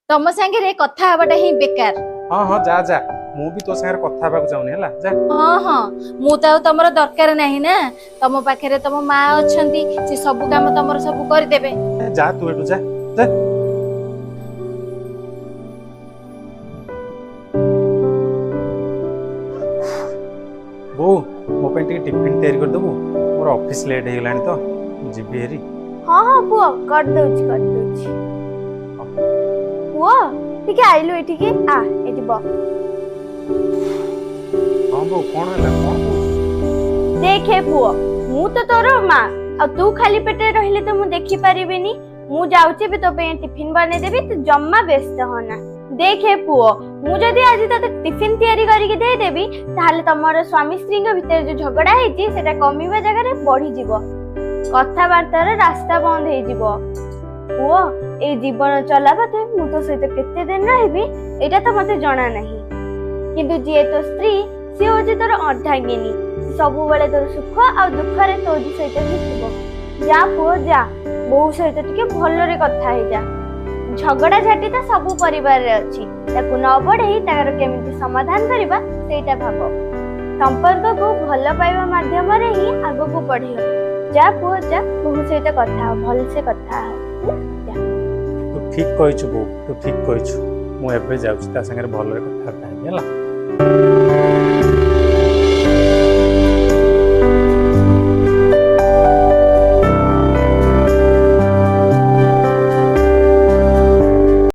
तम सांगे कथा हवाटा ही बेकार। हाँ हाँ जा जा मु भी तो सागर कथा हेबाक चाहूनी हला जा। हाँ हाँ मु तो तमर दरकार नहीं ना। तम पाखे तम माँ अच्छी से सब काम तमर सब करदेबे। जा तू एटू जा जा। बो मो पे टिफिन तैयारी कर दबु मोर ऑफिस लेट हे गलानी तो जीबी हेरी। हाँ हाँ पुआ कर दउछि पुआ ठीक आइलु एठिके आ एठी ब हाँ बो कौन है कौन देखे पुआ मु तो तोर माँ आ तू खाली पेटे रहिले तो मु देखि परिबेनी। मु जाउछि बे तो पे टिफिन बने देबी तू जम्मा व्यस्त होना। देखे पुआ मु जदी आज तते टिफिन तैयारी करके दे देबी ताहले तमर स्वामी स्त्री के भीतर जो झगड़ा हेछि सेटा कमीबा जगह रे बढ़ी जिवो कथाबार्तार रास्ता बंद हो जीवो। पुआ ए जीवन चला बाते मु तो सहित केते दिन रहबी एटा तो मते जणा नहीं किंतु जे तो स्त्री से होजे तोर अर्धांगिनी सबु बेले तोर सुख आ दुख रे तो सहित ही थिबो। जा पुआ जा बहु सहित टिके भलरे कथा हे जा। झगड़ा झाटी तो सबु परिवार रे अछि ताकू न बढ़ई तार केमिति समाधान करबा सेटा भाबो। संपर्क को भल पाइबा माध्यम रे ही आगो को बढ़ियो। जा पुआ जा बहु सहित कथा भल से कथा तू ठीक कहिछु बो तू ठीक कहिछु मु एबे जाउछि ता संगे भलरे कथा हेला।